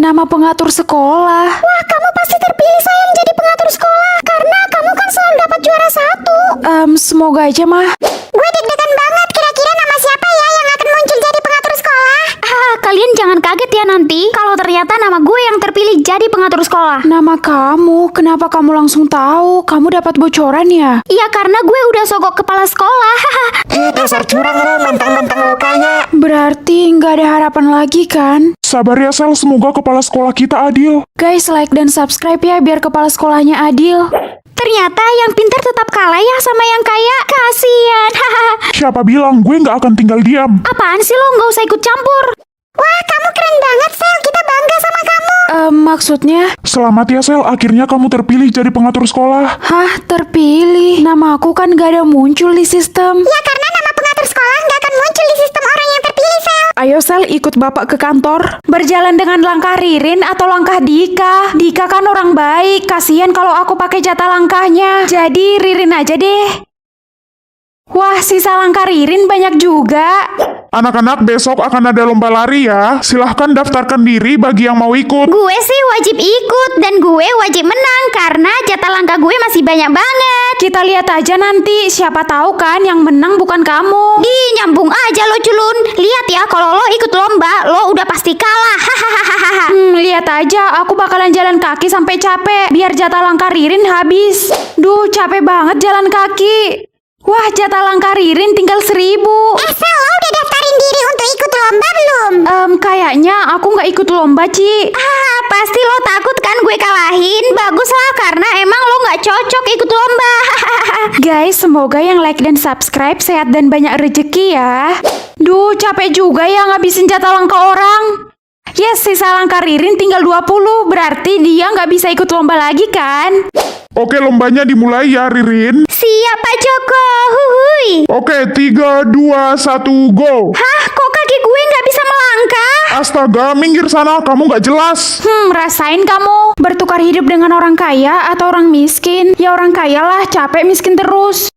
nama pengatur sekolah. Wah, kamu pasti terpilih sayang jadi pengatur sekolah karena kamu kan selalu dapat juara 1. Semoga aja, Mah. Gue deg-degan banget, kira-kira nama siapa ya yang akan muncul jadi pengatur sekolah? Kalian jangan kaget ya nanti kalau ternyata nama gue yang terpilih jadi pengatur sekolah. Nama kamu, kenapa kamu langsung tahu? Kamu dapat bocoran ya? Iya, karena gue udah sogok kepala sekolah. Dasar curang lo, mentang-mentang lo kaya. Berarti nggak ada harapan lagi kan? Sabar ya Sel, semoga kepala sekolah kita adil. Guys, like dan subscribe ya biar kepala sekolahnya adil. Ternyata yang pintar tetap kalah ya sama yang kaya. Kasian. Siapa bilang gue nggak akan tinggal diam? Apaan sih lo, nggak usah ikut campur. Wah, kamu keren banget, Sel. Kita bangga sama kamu. Maksudnya? Selamat ya Sel, akhirnya kamu terpilih jadi pengatur sekolah. Hah, terpilih? Nama aku kan gak ada muncul di sistem. Ya, karena nama pengatur sekolah nggak akan muncul di sistem orang yang terpilih, Sel. Ayo Sel, ikut bapak ke kantor. Berjalan dengan langkah Ririn atau langkah Dika. Dika kan orang baik, kasihan kalau aku pakai jatah langkahnya. Jadi Ririn aja deh. Wah, sisa langkah Ririn banyak juga. Anak-anak, besok akan ada lomba lari ya. Silahkan daftarkan diri bagi yang mau ikut. Gue sih wajib ikut dan gue wajib menang karena jatah langkah gue masih banyak banget. Kita lihat aja nanti, siapa tahu kan yang menang bukan kamu. Ih, nyambung aja lo culun. Lihat ya, kalau lo ikut lomba, lo udah pasti kalah. Hahaha. Lihat aja, aku bakalan jalan kaki sampai capek. Biar jatah langkah Ririn habis. Duh, capek banget jalan kaki. Wah, jatah langkah Ririn tinggal 1000. Sel, lo udah daftarin diri untuk ikut lomba belum? Kayaknya aku nggak ikut lomba, Ci. Pasti lo takut kan gue kalahin. Baguslah, karena emang lo nggak cocok ikut lomba. Guys, semoga yang like dan subscribe sehat dan banyak rezeki ya. Duh, capek juga ya ngabisin jatah langkah orang. Yes, sisa langkah Ririn tinggal 20. Berarti dia nggak bisa ikut lomba lagi kan? Oke, lombanya dimulai ya Ririn. Siap, Pak Joko. Huhui. Oke, 3, 2, 1, go. Hah, kok kaki gue nggak bisa melangkah? Astaga, minggir sana, kamu nggak jelas. Rasain kamu bertukar hidup dengan orang kaya atau orang miskin? Ya orang kaya lah, capek miskin terus.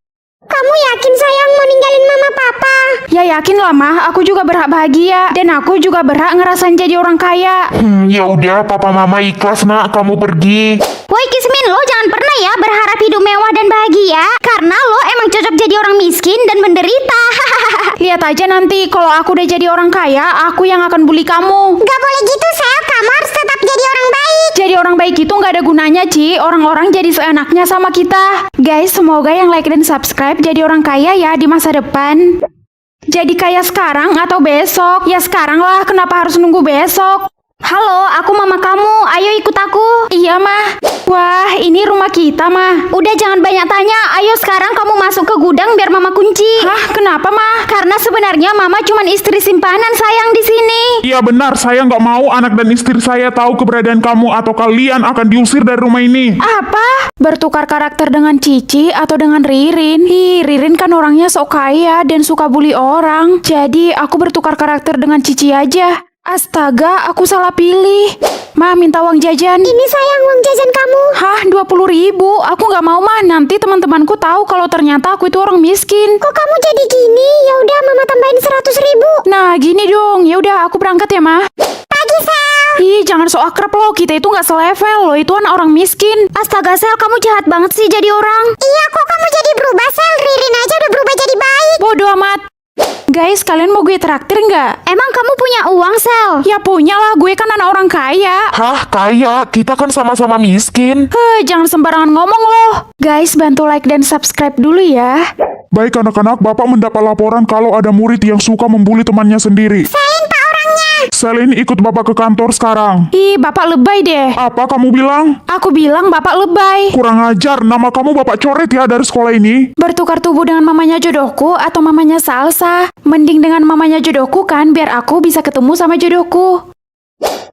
Kamu yakin sayang mau ninggalin mama papa? Ya yakin lah Mah, aku juga berhak bahagia. Dan aku juga berhak ngerasain jadi orang kaya. Ya udah, papa mama ikhlas nak, kamu pergi. Woi Kismin, lo jangan pernah ya berharap hidup mewah dan bahagia. Karena lo emang cocok jadi orang miskin dan menderita. Lihat aja nanti, kalau aku udah jadi orang kaya, aku yang akan bully kamu. Gak boleh gitu, Sel. Kamu harus tetap jadi orang baik. Jadi orang baik itu nggak ada gunanya, Ci. Orang-orang jadi seenaknya sama kita. Guys, semoga yang like dan subscribe jadi orang kaya ya di masa depan. Jadi kaya sekarang atau besok? Ya sekarang lah, kenapa harus nunggu besok? Halo, aku mama kamu. Ayo ikut aku. Iya, Mah. Wah, ini rumah kita, Mah. Udah jangan banyak tanya. Ayo sekarang kamu masuk ke gudang biar mama kunci. Hah, kenapa, Mah? Karena sebenarnya mama cuma istri simpanan sayang di sini. Iya benar, saya nggak mau anak dan istri saya tahu keberadaan kamu atau kalian akan diusir dari rumah ini. Apa? Bertukar karakter dengan Cici atau dengan Ririn? Ririn kan orangnya sok kaya dan suka bully orang. Jadi aku bertukar karakter dengan Cici aja. Astaga, aku salah pilih. Ma, minta uang jajan. Ini sayang uang jajan kamu. Hah, 20.000? Aku nggak mau, Ma. Nanti teman-temanku tahu kalau ternyata aku itu orang miskin. Kok kamu jadi gini? Ya udah, mama tambahin 100.000. Nah, gini dong. Ya udah, aku berangkat ya, Ma. Pagi, Sel. Ih, jangan so akrab loh. Kita itu nggak selevel loh. Itu anak orang miskin. Astaga Sel, kamu jahat banget sih jadi orang. Iya, kok kamu jadi berubah, Sel? Ririn aja udah berubah jadi baik. Bodoh amat. Guys, kalian mau gue traktir nggak? Emang kamu punya uang, Sel? Ya punya lah, gue kan anak orang kaya. Hah, kaya? Kita kan sama-sama miskin. Jangan sembarangan ngomong loh. Guys, bantu like dan subscribe dulu ya. Baik anak-anak, Bapak mendapat laporan kalau ada murid yang suka membuli temannya sendiri. Selin, Pak orangnya. Selin, ikut Bapak ke kantor sekarang. Ih, Bapak lebay deh. Apa kamu bilang? Aku bilang Bapak lebay. Kurang ajar, nama kamu Bapak coret ya dari sekolah ini. Bertukar tubuh dengan mamanya jodohku atau mamanya Salsa. Mending dengan mamanya jodohku kan, biar aku bisa ketemu sama jodohku.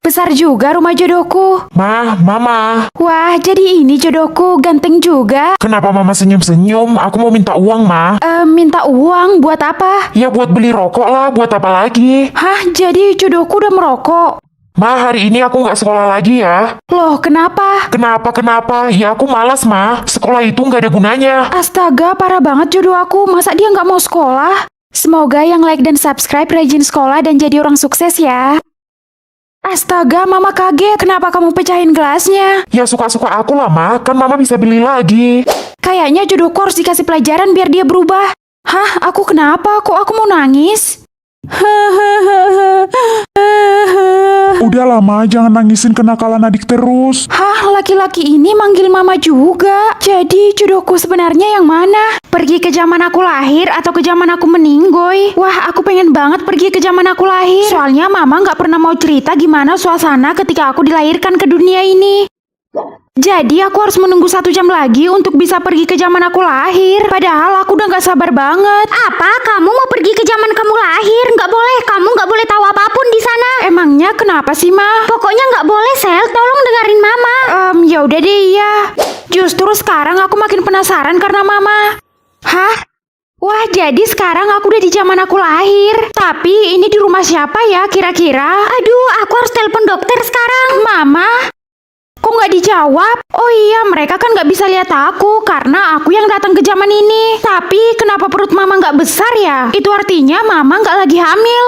Besar juga rumah jodohku. Mama. Wah, jadi ini jodohku, ganteng juga. Kenapa mama senyum-senyum? Aku mau minta uang, Ma. Minta uang buat apa? Ya buat beli rokok lah, buat apa lagi? Hah, jadi jodohku udah merokok? Ma, hari ini aku nggak sekolah lagi ya. Loh, kenapa? Kenapa? Ya aku malas, Ma. Sekolah itu nggak ada gunanya. Astaga, parah banget jodoh aku. Masa dia nggak mau sekolah? Semoga yang like dan subscribe rajin sekolah dan jadi orang sukses ya. Astaga, Mama kaget. Kenapa kamu pecahin gelasnya? Ya suka-suka aku lah, Ma. Kan Mama bisa beli lagi. Kayaknya jodohku harus dikasih pelajaran biar dia berubah. Hah? Aku kenapa? Kok aku mau nangis? Udah lama, jangan nangisin kenakalan adik terus. Hah? Laki-laki ini manggil Mama juga. Jadi jodohku sebenarnya yang mana? Pergi ke zaman aku lahir atau ke zaman aku meninggoy? Wah, aku pengen banget pergi ke zaman aku lahir. Soalnya Mama nggak pernah mau cerita gimana suasana ketika aku dilahirkan ke dunia ini. Jadi aku harus menunggu 1 jam lagi untuk bisa pergi ke zaman aku lahir. Padahal aku udah gak sabar banget. Apa? Kamu mau pergi ke zaman kamu lahir? Nggak boleh. Kamu nggak boleh tahu apapun di sana. Emangnya kenapa sih, Ma? Pokoknya nggak boleh, Sel. Tolong dengerin Mama. Ya udah deh, iya. Justru sekarang aku makin penasaran karena Mama. Hah? Wah, jadi sekarang aku udah di zaman aku lahir. Tapi ini di rumah siapa ya kira-kira? Aduh, aku harus telepon dokter sekarang. Mama? Kok nggak dijawab? Oh iya, mereka kan nggak bisa lihat aku karena aku yang datang ke zaman ini. Tapi kenapa perut Mama nggak besar ya? Itu artinya Mama nggak lagi hamil.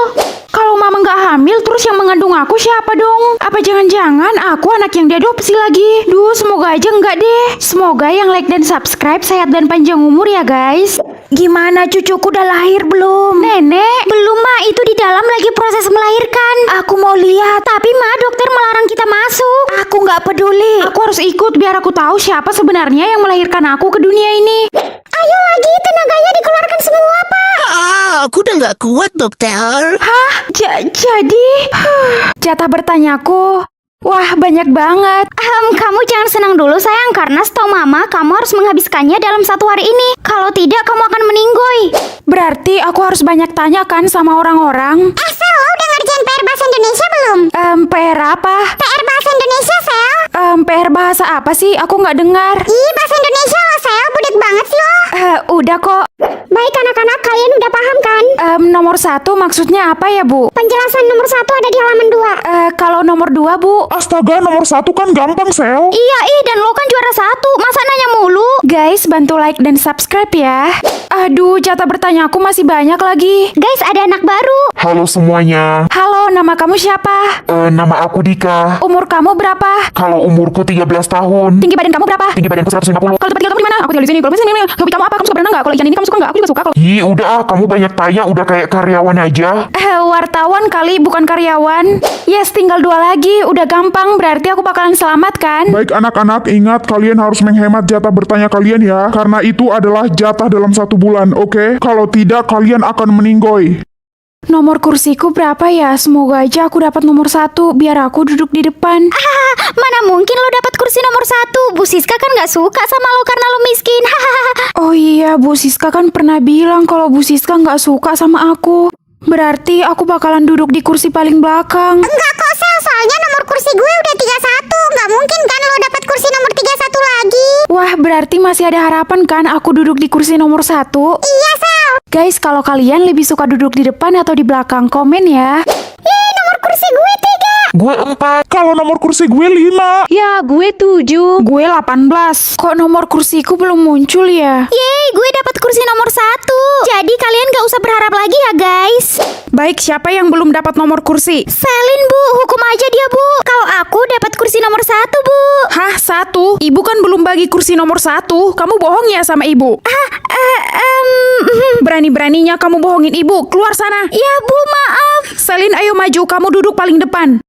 Kalau Mama nggak hamil, terus yang mengandung aku siapa dong? Apa jangan-jangan aku anak yang diadopsi lagi? Duh, semoga aja enggak deh. Semoga yang like dan subscribe sehat dan panjang umur ya guys. Gimana cucuku udah lahir belum? Nenek? Belum, Ma. Itu di dalam lagi proses melahirkan. Aku mau lihat. Tapi, Ma, dokter melarang kita masuk. Aku nggak peduli. Aku harus ikut biar aku tahu siapa sebenarnya yang melahirkan aku ke dunia ini. Ayo lagi, tenaganya dikeluarkan semua, Pak. Aku udah nggak kuat, dokter. Hah? Jadi? Jatah bertanyaku. Wah, banyak banget. Kamu jangan senang dulu, sayang. Karena setahu Mama, kamu harus menghabiskannya dalam 1 hari ini. Kalau tidak, kamu akan meninggoy. Berarti aku harus banyak tanya kan sama orang-orang. Sel, lo udah ngerjain PR Bahasa Indonesia belum? PR apa? PR Bahasa Indonesia, Sel. PR bahasa apa sih? Aku nggak dengar. Ih, Bahasa Indonesia lo, Sel. Budek banget sih lo. Udah kok. Baik anak-anak, kalian udah paham kan? Nomor 1 maksudnya apa ya, Bu? Penjelasan nomor 1 ada di halaman 2. Kalau nomor 2, Bu? Astaga, nomor 1 kan gampang, Sel. Iya, dan lo kan juara 1. Masa nanya mulu? Guys, bantu like dan subscribe ya. Aduh, jatah bertanyaku masih banyak lagi. Guys, ada anak baru. Halo semuanya. Halo, nama kamu siapa? Nama aku Dika. Umur kamu berapa? Kalau umurku 13 tahun. Tinggi badan kamu berapa? Tinggi badanku 150. Kalau tempat tinggal kamu di mana? Aku tinggal di sini. Kalau di sini, hobi kamu apa? Kamu suka berenang nggak? Kalau ikan ini kamu suka nggak? Aku juga suka. Kalau Ih, udah kamu banyak tanya, udah kayak karyawan aja. wartawan kali, bukan karyawan. Yes, tinggal 2 lagi. Udah gampang, berarti aku bakalan selamat kan? Baik anak-anak, ingat kalian harus menghemat jatah bertanya kalian ya. Karena itu adalah jatah dalam 1 bulan, oke? Kalau tidak, kalian akan meninggoy. Nomor kursiku berapa ya? Semoga aja aku dapat nomor 1 biar aku duduk di depan. Mana mungkin lo dapat kursi nomor 1? Bu Siska kan nggak suka sama lo karena lo miskin. Oh iya, Bu Siska kan pernah bilang kalau Bu Siska nggak suka sama aku. Berarti aku bakalan duduk di kursi paling belakang. Enggak kok, Sel. Soalnya nomor kursi gue udah 31. Nggak mungkin kan lo dapat kursi nomor 31 lagi. Wah, berarti masih ada harapan kan aku duduk di kursi nomor 1? Iya, Sel. Guys, kalau kalian lebih suka duduk di depan atau di belakang, komen ya. Nomor kursi gue 3. Gue 4. Kalau nomor kursi gue 5. Ya, gue 7. Gue 18. Kok nomor kursiku belum muncul ya? Yeay, gue dapat kursi nomor 1. Jadi kalian gak usah berharap lagi ya, guys. Baik, siapa yang belum dapat nomor kursi? Selin, Bu. Hukum aja dia, Bu. Kalau aku dapat kursi nomor 1, Bu. Hah, 1? Ibu kan belum bagi kursi nomor 1. Kamu bohong ya sama ibu? Berani-beraninya kamu bohongin ibu. Keluar sana. Ya, Bu, maaf. Selin, ayo maju. Kamu duduk paling depan.